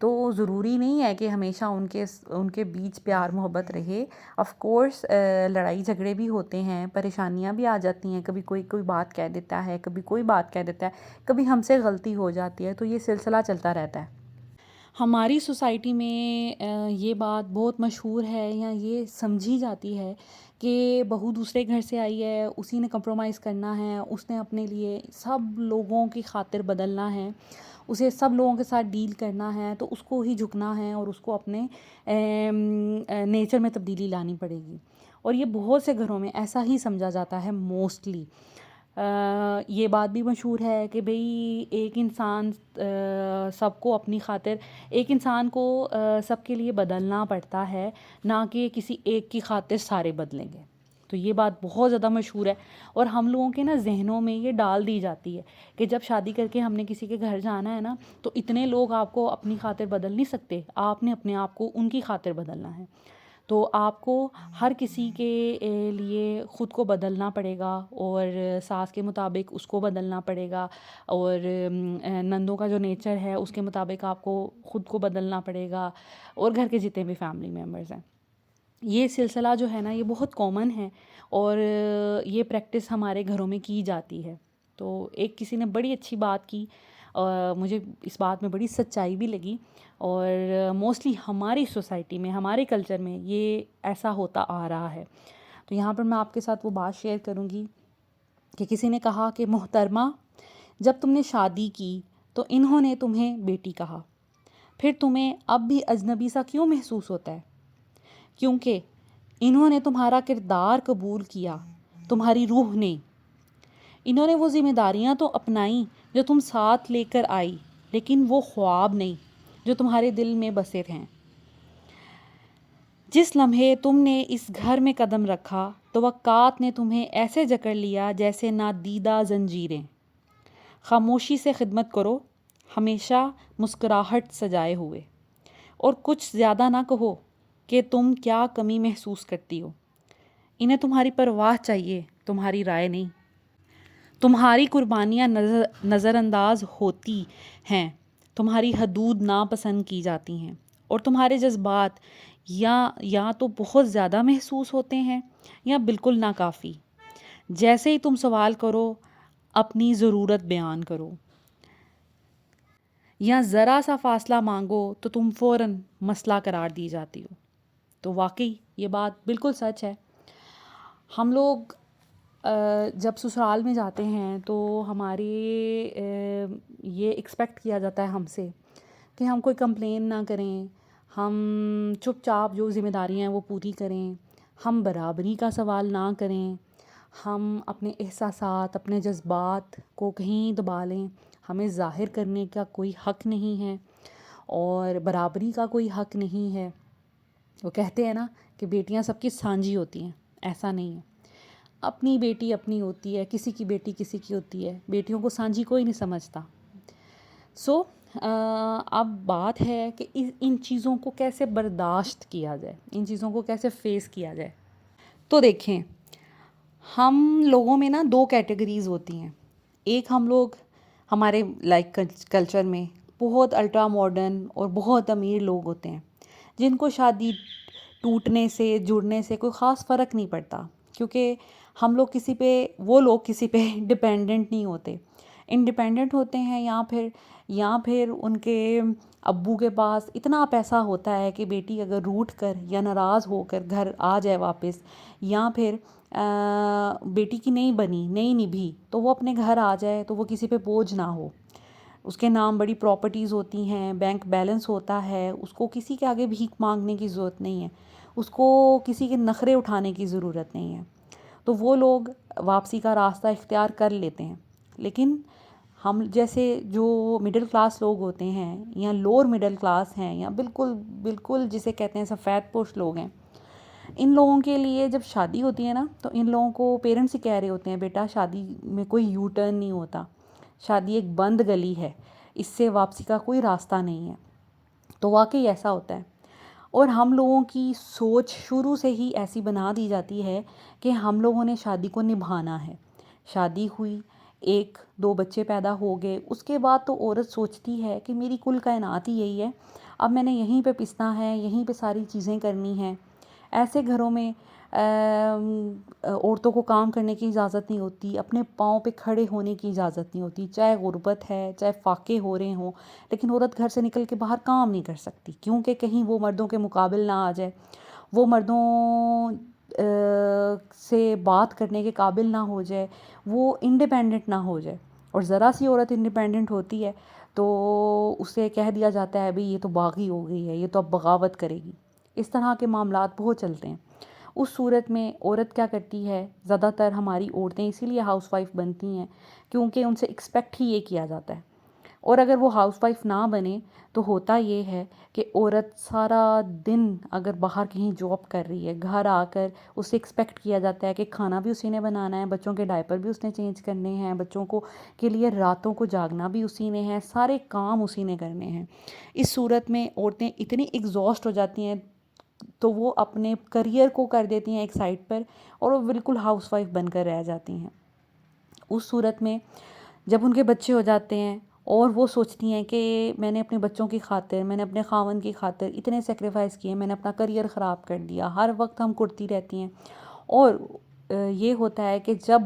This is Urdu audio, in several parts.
تو ضروری نہیں ہے کہ ہمیشہ ان کے بیچ پیار محبت رہے. آف کورس لڑائی جھگڑے بھی ہوتے ہیں، پریشانیاں بھی آ جاتی ہیں، کبھی کوئی بات کہہ دیتا ہے، کبھی کوئی بات کہہ دیتا ہے، کبھی ہم سے غلطی ہو جاتی ہے، تو یہ سلسلہ چلتا رہتا ہے. ہماری سوسائٹی میں یہ بات بہت مشہور ہے یا یہ سمجھی جاتی ہے کہ بہو دوسرے گھر سے آئی ہے، اسی نے کمپرومائز کرنا ہے، اس نے اپنے لیے سب لوگوں کی خاطر بدلنا ہے، اسے سب لوگوں کے ساتھ ڈیل کرنا ہے، تو اس کو ہی جھکنا ہے اور اس کو اپنے نیچر میں تبدیلی لانی پڑے گی. اور یہ بہت سے گھروں میں ایسا ہی سمجھا جاتا ہے موسٹلی. یہ بات بھی مشہور ہے کہ بھئی ایک انسان سب کو اپنی خاطر، ایک انسان کو سب کے لیے بدلنا پڑتا ہے، نہ کہ کسی ایک کی خاطر سارے بدلیں گے. تو یہ بات بہت زیادہ مشہور ہے اور ہم لوگوں کے نا ذہنوں میں یہ ڈال دی جاتی ہے کہ جب شادی کر کے ہم نے کسی کے گھر جانا ہے نا، تو اتنے لوگ آپ کو اپنی خاطر بدل نہیں سکتے، آپ نے اپنے آپ کو ان کی خاطر بدلنا ہے. تو آپ کو ہر کسی کے لیے خود کو بدلنا پڑے گا، اور ساس کے مطابق اس کو بدلنا پڑے گا، اور نندوں کا جو نیچر ہے اس کے مطابق آپ کو خود کو بدلنا پڑے گا، اور گھر کے جتنے بھی فیملی ممبرز ہیں. یہ سلسلہ جو ہے نا یہ بہت کامن ہے، اور یہ پریکٹس ہمارے گھروں میں کی جاتی ہے. تو ایک کسی نے بڑی اچھی بات کی، مجھے اس بات میں بڑی سچائی بھی لگی، اور موسٹلی ہماری سوسائٹی میں، ہمارے کلچر میں یہ ایسا ہوتا آ رہا ہے. تو یہاں پر میں آپ کے ساتھ وہ بات شیئر کروں گی کہ کسی نے کہا کہ محترمہ، جب تم نے شادی کی تو انہوں نے تمہیں بیٹی کہا، پھر تمہیں اب بھی اجنبی سا کیوں محسوس ہوتا ہے؟ کیونکہ انہوں نے تمہارا کردار قبول کیا، تمہاری روح نہیں. انہوں نے وہ ذمہ داریاں تو اپنائیں جو تم ساتھ لے کر آئی، لیکن وہ خواب نہیں جو تمہارے دل میں بسے ہیں. جس لمحے تم نے اس گھر میں قدم رکھا، توقعات نے تمہیں ایسے جکڑ لیا جیسے نادیدہ زنجیریں. خاموشی سے خدمت کرو، ہمیشہ مسکراہٹ سجائے ہوئے، اور کچھ زیادہ نہ کہو کہ تم کیا کمی محسوس کرتی ہو. انہیں تمہاری پرواہ چاہیے، تمہاری رائے نہیں. تمہاری قربانیاں نظر انداز ہوتی ہیں، تمہاری حدود ناپسند کی جاتی ہیں، اور تمہارے جذبات یا تو بہت زیادہ محسوس ہوتے ہیں یا بالکل ناکافی. جیسے ہی تم سوال کرو، اپنی ضرورت بیان کرو یا ذرا سا فاصلہ مانگو تو تم فوراً مسئلہ قرار دی جاتی ہو. تو واقعی یہ بات بالکل سچ ہے. ہم لوگ جب سسرال میں جاتے ہیں تو ہمارے یہ ایکسپیکٹ کیا جاتا ہے ہم سے کہ ہم کوئی کمپلین نہ کریں، ہم چپ چاپ جو ذمہ داریاں ہیں وہ پوری کریں، ہم برابری کا سوال نہ کریں، ہم اپنے احساسات، اپنے جذبات کو کہیں دبا لیں. ہمیں ظاہر کرنے کا کوئی حق نہیں ہے، اور برابری کا کوئی حق نہیں ہے. وہ کہتے ہیں نا کہ بیٹیاں سب کی سانجھی ہوتی ہیں، ایسا نہیں ہے. اپنی بیٹی اپنی ہوتی ہے، کسی کی بیٹی کسی کی ہوتی ہے. بیٹیوں کو سانجھی کوئی نہیں سمجھتا. سو اب بات ہے کہ ان چیزوں کو کیسے برداشت کیا جائے، ان چیزوں کو کیسے فیس کیا جائے. تو دیکھیں، ہم لوگوں میں نا 2 کیٹیگریز ہوتی ہیں. ایک ہم لوگ ہمارے کلچر میں بہت الٹرا ماڈرن اور بہت امیر لوگ ہوتے ہیں، جن کو شادی ٹوٹنے سے، جڑنے سے کوئی خاص فرق نہیں پڑتا، کیونکہ ہم لوگ وہ لوگ کسی پہ ڈپینڈنٹ نہیں ہوتے. انڈیپینڈنٹ ہوتے ہیں، یا پھر ان کے ابو کے پاس اتنا پیسہ ہوتا ہے کہ بیٹی اگر روٹھ کر یا ناراض ہو کر گھر آ جائے واپس، یا پھر بیٹی کی نہیں بنی، نہیں نبھی، تو وہ اپنے گھر آ جائے تو وہ کسی پہ بوجھ نہ ہو. اس کے نام بڑی پراپرٹیز ہوتی ہیں، بینک بیلنس ہوتا ہے، اس کو کسی کے آگے بھیک مانگنے کی ضرورت نہیں ہے، اس کو کسی کے نخرے اٹھانے کی ضرورت نہیں ہے. تو وہ لوگ واپسی کا راستہ اختیار کر لیتے ہیں. لیکن ہم جیسے جو مڈل کلاس لوگ ہوتے ہیں، یا لوور مڈل کلاس ہیں، یا بالکل جسے کہتے ہیں سفید پوش لوگ ہیں، ان لوگوں کے لیے جب شادی ہوتی ہے نا، تو ان لوگوں کو پیرنٹس ہی کہہ رہے ہوتے ہیں بیٹا شادی میں کوئی یو ٹرن نہیں ہوتا، شادی ایک بند گلی ہے، اس سے واپسی کا کوئی راستہ نہیں ہے. تو واقعی ایسا ہوتا ہے. اور ہم لوگوں کی سوچ شروع سے ہی ایسی بنا دی جاتی ہے کہ ہم لوگوں نے شادی کو نبھانا ہے. شادی ہوئی، 1-2 بچے پیدا ہو گئے، اس کے بعد تو عورت سوچتی ہے کہ میری کل کائنات ہی یہی ہے، اب میں نے یہیں پہ پسنا ہے، یہیں پہ ساری چیزیں کرنی ہیں۔ ایسے گھروں میں عورتوں کو کام کرنے کی اجازت نہیں ہوتی، اپنے پاؤں پہ کھڑے ہونے کی اجازت نہیں ہوتی، چاہے غربت ہے، چاہے فاقے ہو رہے ہوں، لیکن عورت گھر سے نکل کے باہر کام نہیں کر سکتی، کیونکہ کہیں وہ مردوں کے مقابل نہ آ جائے، وہ مردوں سے بات کرنے کے قابل نہ ہو جائے، وہ انڈیپینڈنٹ نہ ہو جائے۔ اور ذرا سی عورت انڈیپینڈنٹ ہوتی ہے تو اسے کہہ دیا جاتا ہے بھئی یہ تو باغی ہو گئی ہے، یہ تو اب بغاوت کرے گی۔ اس طرح کے معاملات بہت چلتے ہیں۔ اس صورت میں عورت کیا کرتی ہے، زیادہ تر ہماری عورتیں اسی لیے ہاؤس وائف بنتی ہیں کیونکہ ان سے ایکسپیکٹ ہی یہ کیا جاتا ہے۔ اور اگر وہ ہاؤس وائف نہ بنے تو ہوتا یہ ہے کہ عورت سارا دن اگر باہر کہیں جاب کر رہی ہے، گھر آ کر اس سے ایکسپیکٹ کیا جاتا ہے کہ کھانا بھی اسی نے بنانا ہے، بچوں کے ڈائپر بھی اس نے چینج کرنے ہیں، بچوں کو کے لیے راتوں کو جاگنا بھی اسی نے ہے، سارے کام اسی نے کرنے ہیں۔ اس صورت میں عورتیں اتنی ایگزاسٹ ہو جاتی ہیں تو وہ اپنے کریئر کو کر دیتی ہیں ایک سائڈ پر اور وہ بالکل ہاؤس وائف بن کر رہ جاتی ہیں۔ اس صورت میں جب ان کے بچے ہو جاتے ہیں اور وہ سوچتی ہیں کہ میں نے اپنے بچوں کی خاطر، میں نے اپنے خاوند کی خاطر اتنے سیکریفائس کیے، میں نے اپنا کریئر خراب کر دیا، ہر وقت ہم کرتی رہتی ہیں۔ اور یہ ہوتا ہے کہ جب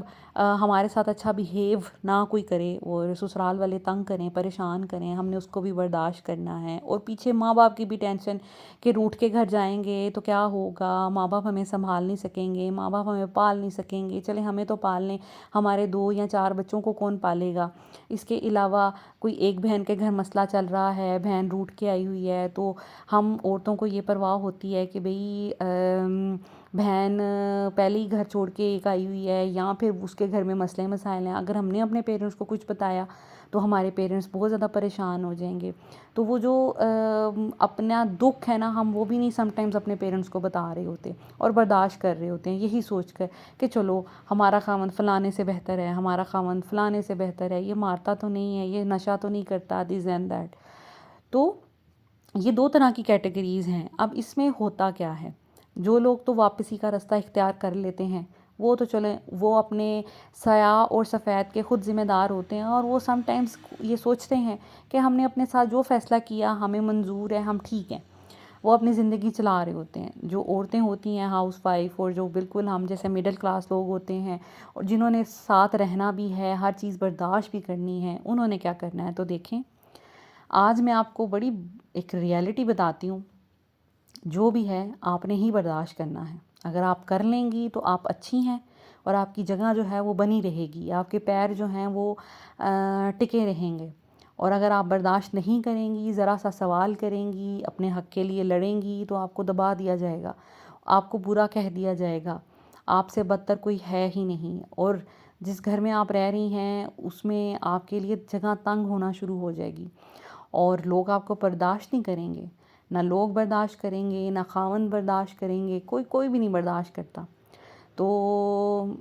ہمارے ساتھ اچھا بیہیو نہ کوئی کرے اور سسرال والے تنگ کریں، پریشان کریں، ہم نے اس کو بھی برداشت کرنا ہے، اور پیچھے ماں باپ کی بھی ٹینشن کہ روٹھ کے گھر جائیں گے تو کیا ہوگا، ماں باپ ہمیں سنبھال نہیں سکیں گے، ماں باپ ہمیں پال نہیں سکیں گے، چلیں ہمیں تو پال لیں، ہمارے 2 یا 4 بچوں کو کون پالے گا۔ اس کے علاوہ کوئی ایک بہن کے گھر مسئلہ چل رہا ہے، بہن روٹھ کے آئی ہوئی ہے، تو ہم عورتوں کو یہ پرواہ ہوتی ہے کہ بھئی بہن پہلے ہی گھر چھوڑ کے ایک آئی ہوئی ہے، یا پھر اس کے گھر میں مسئلے مسائل ہیں، اگر ہم نے اپنے پیرنٹس کو کچھ بتایا تو ہمارے پیرنٹس بہت زیادہ پریشان ہو جائیں گے۔ تو وہ جو اپنا دکھ ہے نا، ہم وہ بھی نہیں سم ٹائمز اپنے پیرنٹس کو بتا رہے ہوتے اور برداشت کر رہے ہوتے ہیں، یہی سوچ کر کہ چلو ہمارا خاوند فلانے سے بہتر ہے، ہمارا خاوند فلانے سے بہتر ہے، یہ مارتا تو نہیں ہے، یہ نشہ تو نہیں کرتا، دس اینڈ دیٹ۔ تو یہ 2 طرح کی کیٹیگریز ہیں۔ اب اس میں ہوتا کیا ہے، جو لوگ تو واپسی کا راستہ اختیار کر لیتے ہیں وہ تو چلیں، وہ اپنے سیاہ اور سفید کے خود ذمہ دار ہوتے ہیں، اور وہ سم ٹائمز یہ سوچتے ہیں کہ ہم نے اپنے ساتھ جو فیصلہ کیا ہمیں منظور ہے، ہم ٹھیک ہیں، وہ اپنی زندگی چلا رہے ہوتے ہیں۔ جو عورتیں ہوتی ہیں ہاؤس وائف اور جو بالکل ہم جیسے مڈل کلاس لوگ ہوتے ہیں اور جنہوں نے ساتھ رہنا بھی ہے، ہر چیز برداشت بھی کرنی ہے، انہوں نے کیا کرنا ہے، تو دیکھیں آج میں آپ کو بڑی ایک ریالٹی بتاتی ہوں، جو بھی ہے آپ نے ہی برداشت کرنا ہے۔ اگر آپ کر لیں گی تو آپ اچھی ہیں اور آپ کی جگہ جو ہے وہ بنی رہے گی، آپ کے پیر جو ہیں وہ ٹکے رہیں گے۔ اور اگر آپ برداشت نہیں کریں گی، ذرا سا سوال کریں گی، اپنے حق کے لیے لڑیں گی، تو آپ کو دبا دیا جائے گا، آپ کو برا کہہ دیا جائے گا، آپ سے بدتر کوئی ہے ہی نہیں۔ اور جس گھر میں آپ رہ رہی ہیں اس میں آپ کے لیے جگہ تنگ ہونا شروع ہو جائے گی، اور لوگ آپ کو برداشت نہیں کریں گے، نہ لوگ برداشت کریں گے، نہ خاوند برداشت کریں گے، کوئی بھی نہیں برداشت کرتا۔ تو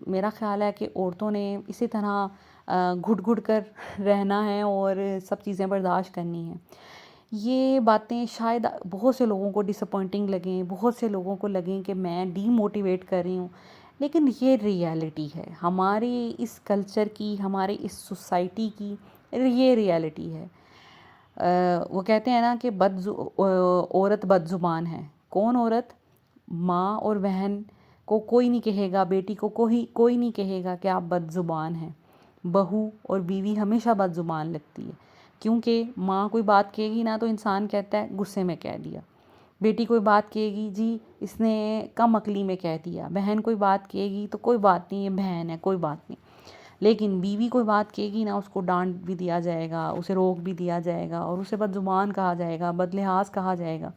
میرا خیال ہے کہ عورتوں نے اسی طرح گھٹ گھٹ کر رہنا ہے اور سب چیزیں برداشت کرنی ہیں۔ یہ باتیں شاید بہت سے لوگوں کو ڈس اپوائنٹنگ لگیں، بہت سے لوگوں کو لگیں کہ میں ڈی موٹیویٹ کر رہی ہوں، لیکن یہ ریالٹی ہے ہماری اس کلچر کی، ہماری اس سوسائٹی کی، یہ ریالٹی ہے۔ وہ کہتے ہیں نا کہ عورت بد زبان ہے۔ کون عورت؟ ماں اور بہن کو کوئی نہیں کہے گا، بیٹی کو کوئی نہیں کہے گا کہ آپ بد زبان ہیں۔ بہو اور بیوی ہمیشہ بد زبان لگتی ہے، کیونکہ ماں کوئی بات کہے گی نا تو انسان کہتا ہے غصے میں کہہ دیا، بیٹی کوئی بات کہے گی جی اس نے کم عقلی میں کہہ دیا، بہن کوئی بات کہے گی تو کوئی بات نہیں، یہ بہن ہے کوئی بات نہیں۔ لیکن بیوی کوئی بات کہے گی نا، اس کو ڈانٹ بھی دیا جائے گا، اسے روک بھی دیا جائے گا، اور اسے بد زبان کہا جائے گا، بد لحاظ کہا جائے گا۔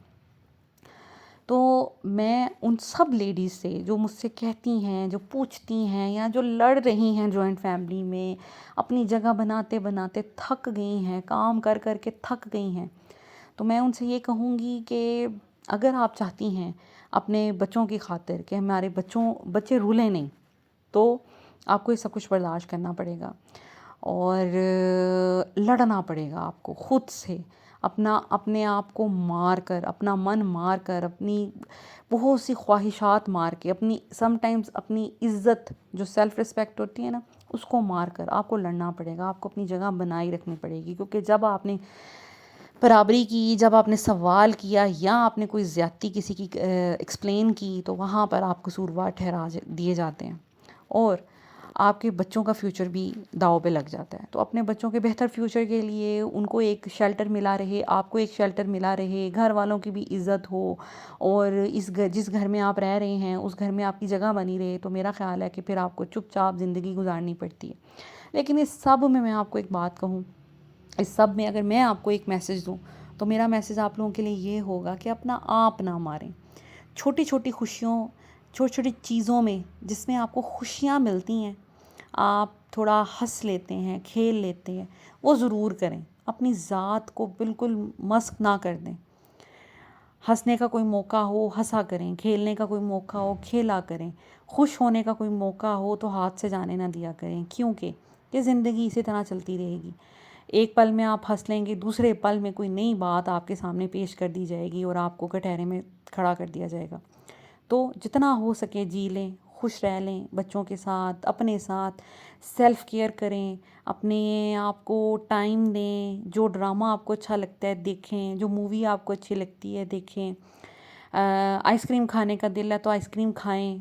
تو میں ان سب لیڈیز سے جو مجھ سے کہتی ہیں، جو پوچھتی ہیں، یا جو لڑ رہی ہیں جوائنٹ فیملی میں، اپنی جگہ بناتے بناتے تھک گئی ہیں، کام کر کر کے تھک گئی ہیں، تو میں ان سے یہ کہوں گی کہ اگر آپ چاہتی ہیں اپنے بچوں کی خاطر کہ ہمارے بچے رولیں نہیں، تو آپ کو یہ سب کچھ برداشت کرنا پڑے گا، اور لڑنا پڑے گا آپ کو خود سے، اپنے آپ کو مار کر، اپنا من مار کر، اپنی بہت سی خواہشات مار کے، اپنی سم ٹائمز اپنی عزت جو سیلف رسپیکٹ ہوتی ہے نا، اس کو مار کر آپ کو لڑنا پڑے گا، آپ کو اپنی جگہ بنائی رکھنی پڑے گی، کیونکہ جب آپ نے برابری کی، جب آپ نے سوال کیا یا آپ نے کوئی زیادتی کسی کی ایکسپلین کی، تو وہاں پر آپ قصوروار ٹھہرا دیے جاتے ہیں اور آپ کے بچوں کا فیوچر بھی داؤ پہ لگ جاتا ہے۔ تو اپنے بچوں کے بہتر فیوچر کے لیے ان کو ایک شیلٹر ملا رہے، آپ کو ایک شیلٹر ملا رہے، گھر والوں کی بھی عزت ہو، اور جس گھر میں آپ رہ رہے ہیں اس گھر میں آپ کی جگہ بنی رہے، تو میرا خیال ہے کہ پھر آپ کو چپ چاپ زندگی گزارنی پڑتی ہے۔ لیکن اس سب میں آپ کو ایک بات کہوں، اس سب میں اگر میں آپ کو ایک میسج دوں تو میرا میسج آپ لوگوں کے لیے یہ ہوگا کہ اپنا آپ نہ ماریں۔ چھوٹی چھوٹی خوشیوں، چھوٹی چھوٹی چیزوں میں جس میں آپ کو خوشیاں ملتی ہیں، آپ تھوڑا ہنس لیتے ہیں، کھیل لیتے ہیں، وہ ضرور کریں۔ اپنی ذات کو بالکل مسخ نہ کر دیں۔ ہنسنے کا کوئی موقع ہو ہنسا کریں، کھیلنے کا کوئی موقع ہو کھیلا کریں، خوش ہونے کا کوئی موقع ہو تو ہاتھ سے جانے نہ دیا کریں، کیونکہ یہ زندگی اسی طرح چلتی رہے گی۔ ایک پل میں آپ ہنس لیں گے، دوسرے پل میں کوئی نئی بات آپ کے سامنے پیش کر دی جائے گی اور آپ کو کٹہرے میں کھڑا کر دیا جائے گا۔ تو جتنا ہو سکے جی لیں، خوش رہ لیں، بچوں کے ساتھ، اپنے ساتھ سیلف کیئر کریں، اپنے آپ کو ٹائم دیں، جو ڈرامہ آپ کو اچھا لگتا ہے دیکھیں، جو مووی آپ کو اچھی لگتی ہے دیکھیں۔ آئس کریم کھانے کا دل ہے تو آئس کریم کھائیں،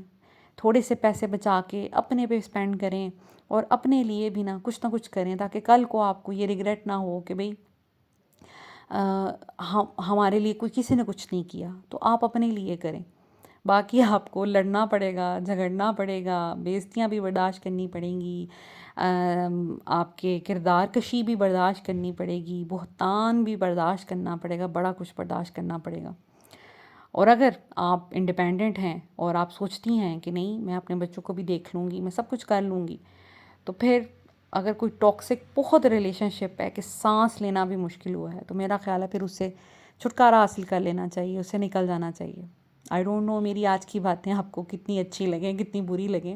تھوڑے سے پیسے بچا کے اپنے پہ اسپینڈ کریں، اور اپنے لیے بھی نہ کچھ کریں، تاکہ کل کو آپ کو یہ ریگریٹ نہ ہو کہ بھئی ہمارے لیے کسی نے کچھ نہیں کیا، تو آپ اپنے لیے کریں۔ باقی آپ کو لڑنا پڑے گا، جھگڑنا پڑے گا، بے عزتیاں بھی برداشت کرنی پڑیں گی، آپ کے کردار کشی بھی برداشت کرنی پڑے گی، بہتان بھی برداشت کرنا پڑے گا، بڑا کچھ برداشت کرنا پڑے گا۔ اور اگر آپ انڈیپینڈنٹ ہیں اور آپ سوچتی ہیں کہ نہیں میں اپنے بچوں کو بھی دیکھ لوں گی، میں سب کچھ کر لوں گی، تو پھر اگر کوئی ٹاکسک بہت ریلیشن شپ ہے کہ سانس لینا بھی مشکل ہوا ہے، تو میرا خیال ہے پھر اس سے چھٹکارا حاصل کر لینا چاہیے، اس سے نکل جانا چاہیے۔ آئی ڈونٹ نو میری آج کی باتیں آپ کو کتنی اچھی لگیں، کتنی بری لگیں،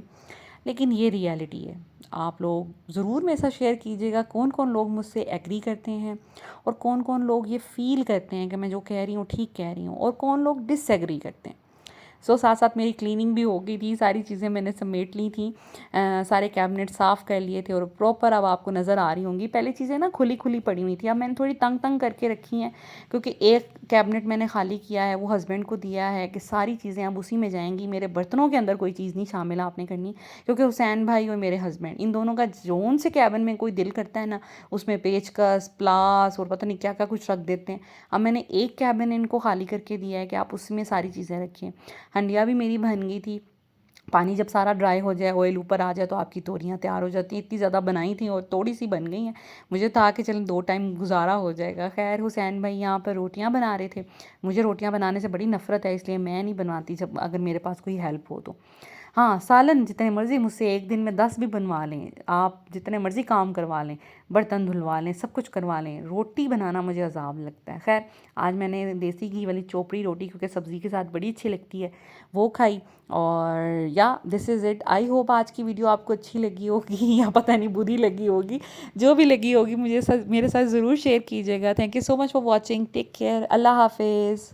لیکن یہ ریالٹی ہے۔ آپ لوگ ضرور میرے ساتھ شیئر کیجیے گا کون کون لوگ مجھ سے ایگری کرتے ہیں، اور کون کون لوگ یہ فیل کرتے ہیں کہ میں جو کہہ رہی ہوں ٹھیک کہہ رہی ہوں، اور کون لوگ ڈس ایگری کرتے ہیں۔ ساتھ ساتھ میری کلیننگ بھی ہو گئی تھی، ساری چیزیں میں نے سمیٹ لی تھیں، سارے کیبنٹ صاف کر لیے تھے، اور پراپر اب آپ کو نظر آ رہی ہوں گی۔ پہلے چیزیں نا کھلی کھلی پڑی ہوئی تھی، اب میں نے تھوڑی تنگ کر کے رکھی ہیں، کیونکہ ایک کیبنٹ میں نے خالی کیا ہے، وہ ہسبینڈ کو دیا ہے کہ ساری چیزیں اب اسی میں جائیں گی، میرے برتنوں کے اندر کوئی چیز نہیں شامل آپ نے کرنی، کیونکہ حسین بھائی اور میرے ہسبینڈ ان دونوں کا جون سے کیبن میں کوئی دل کرتا ہے نا، اس میں پیچ کس پلاس اور پتہ نہیں کیا کیا کچھ رکھ دیتے ہیں۔ اب میں نے ایک کیبن ان کو خالی کر کے دیا ہے کہ آپ اس میں ساری چیزیں رکھیں۔ ہنڈیا بھی میری بن گئی تھی، پانی جب سارا ڈرائی ہو جائے، آئل اوپر آ جائے، تو آپ کی توریاں تیار ہو جاتی ہیں۔ اتنی زیادہ بنائی تھیں اور تھوڑی سی بن گئی ہیں، مجھے تھا کہ چلیں 2 ٹائم گزارا ہو جائے گا۔ خیر حسین بھائی یہاں پر روٹیاں بنا رہے تھے، مجھے روٹیاں بنانے سے بڑی نفرت ہے، اس لیے میں نہیں بنواتی جب اگر میرے پاس کوئی ہیلپ ہو تو۔ ہاں سالن جتنے مرضی مجھ سے ایک دن میں 10 بھی بنوا لیں، آپ جتنے مرضی کام کروا لیں، برتن دھلوا لیں، سب کچھ کروا لیں، روٹی بنانا مجھے عذاب لگتا ہے۔ خیر آج میں نے دیسی گھی والی چوپڑی روٹی، کیونکہ سبزی کے ساتھ بڑی اچھی لگتی ہے، وہ کھائی، اور یا دس از اٹ۔ آئی ہوپ آج کی ویڈیو آپ کو اچھی لگی ہوگی یا پتہ نہیں بری لگی ہوگی، جو بھی لگی ہوگی مجھے میرے ساتھ ضرور شیئر کیجیے گا۔ Thank you so much for watching, take care, اللہ حافظ۔